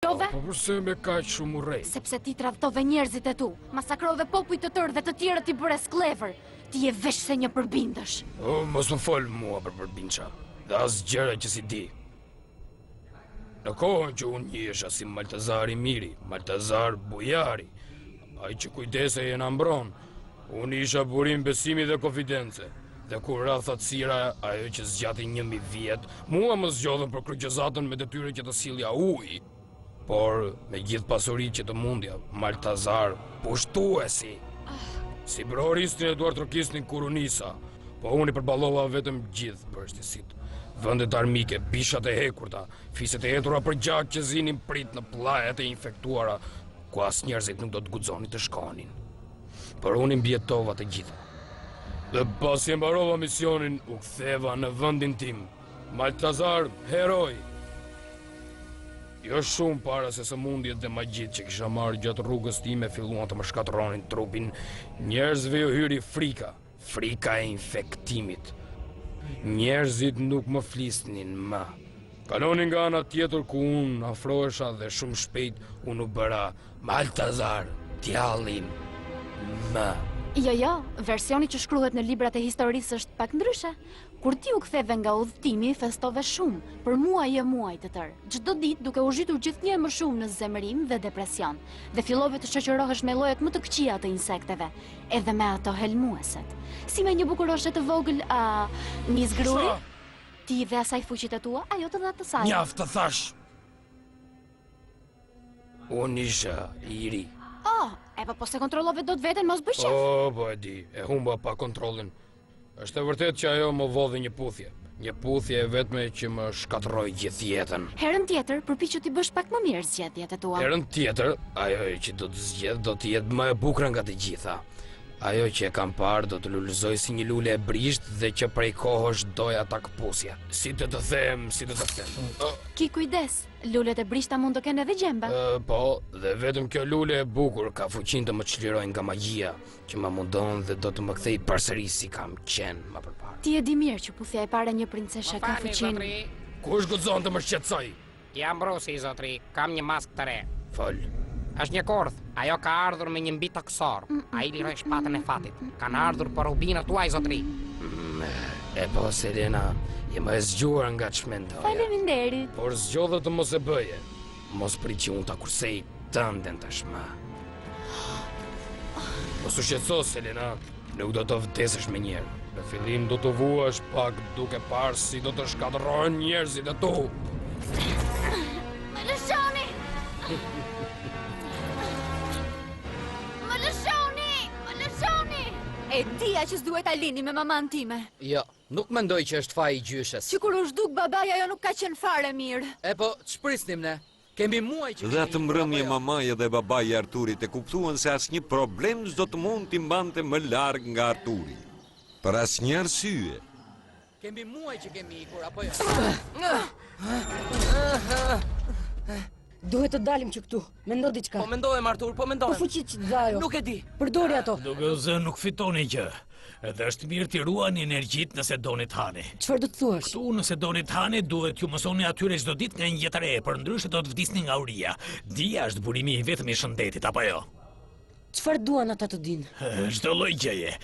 Tove? Po përse me kaq shumë urrejt? Sepse ti tradhtove njerëzit e tu, masakrove popujt të tërë dhe të tjerët i bëre sklever. Ti je veç se një përbindësh. O, mos më fol mua për përbindësha, dhe as gjëra që si di. Në kohën që unë njesha si Maltazari Miri, Maltazar Bujari, ai që kujdese e në mbron, unë isha burim besimi dhe konfidence. Dhe kur rrathat sira ajo që zgjati 1000 vjet, mua më zgjodhën për kryqëzatën me detyre që të sillja ujë. Por me gjithë pasuritë që të mundja, Maltazar pushtuesi. Si broristin e duar trokisnin Kurunisa, po unë i përballova vetëm gjithë bërështisit. Vendet armike, bishat e hekurta, fiset e hetura për gjak që zinin prit në plajet e infektuara, ku as njerëzit nuk do të guxonin të shkonin. Por unë i mbjetova të gjitha. Dhe pasi e mbarova misionin, u ktheva në vendin tim. Maltazar, heroj. Jo shumë para se sëmundjet dhe magjit që kisha marrë gjatë rrugës time filluan të më shkatërronin trupin, njerëzve ju hyri frika, frika e infektimit. Njerëzit nuk më flisnin më. Kalonin nga ana tjetër ku unë afrohesha dhe shumë shpejt unë u bëra Maltazar, djallim më. Jo, versioni që shkruhet në librat e historisë është pak ndryshe. Kur ti u ktheve nga udhëtimi, festove shumë, për muaj e muaj të tërë. Çdo ditë duke u zhytur gjithnjë më shumë në zemërim dhe depresion, dhe fillove të shoqërohesh me llojet më të këqija të insekteve, edhe me ato helmueset. Si me një bukuroshe të vogël, një zgruri, ti dhe asaj fuqit e tua, ajo të dha të saj. Mjaft të thash. Unë isha i ri. Po se kontrollove do të veten, mos bëj qef. Po e di, e humba pa kontrollin. Është e vërtet që ajo më vodhi një puthje. Një puthje e vetme që më shkatërroi gjithë jetën. Herën tjetër, përpiqu ti bësh pak më mirë zgjedhjet e tua. Herën tjetër, ajo që do të zgjedh do të jetë më e bukur nga të gjitha. Ajo që e kam parë do të lulëzoj si një lule e brisht dhe që prej kohësh doja ta këpusja. Si të them. Ki kujdes, lulet e brishta mund të kenë edhe gjemba. Po, dhe vetëm kjo lule e bukur ka fuqinë të më çlirojë nga magjia, që më mundon dhe do të më kthej përsëri si kam qenë më përpara. Ti e di mirë që puthja e para një princeshe ka fuqinë. Kush guxon të më shqetësoj? Jam Brusi, zotri, kam një mask të re. Fol. Është një kordh, ajo ka ardhur me një mbi taksor. Ai liroi shpatën e fatit. Kanë ardhur për rubinat tuaj, zotri. E po, Selena, je më e zgjuar nga ç'mendoj. Faleminderit. Por zgjodhe të mos e bëje. Mos prit që unë ta kursej tënden tashmë. Mos u shqetëso, Selena, nuk do të vdesësh me njerë. Në fillim do të vuash pak duke parë si do të shkatërrohen njerëzit e tu. Më lëshoni! Më lëshoni! Më lëshoni! E dija që s'duhet ta lini me maman time. Jo, nuk mendoj që është faji i gjyshes. Që kur u zhduk babaja jo nuk ka qenë fare mirë. E po, ç'prisnim ne? Kemi muaj që... Dhe atë mbrëmje mamaja dhe babai i Arturit e kuptuan se asnjë problem s'do të mund t'i mbante më larg nga Arturi. Për asnjë arsye. Kemi muaj që kemi ikur, apo jo? Duhet të dalim që këtu, mendo diçka. Po mendohem, Artur, po mendohem. Po fuqit që të dhajo. Nuk e di. Përdori ato. Duke u zënë nuk fitoni gjë. Edhe është mirë t'i ruani energjit nëse doni të hani. Çfarë do të thuash? Këtu nëse doni të hani duhet t'ju mësoni atyre çdo ditë nga një jetë e re, për ndryshe do të vdisni nga uria. Dia është burimi i vetëm i shëndetit, apo jo? Çfarë duan ata të dinë? Çdo lloj gjëje.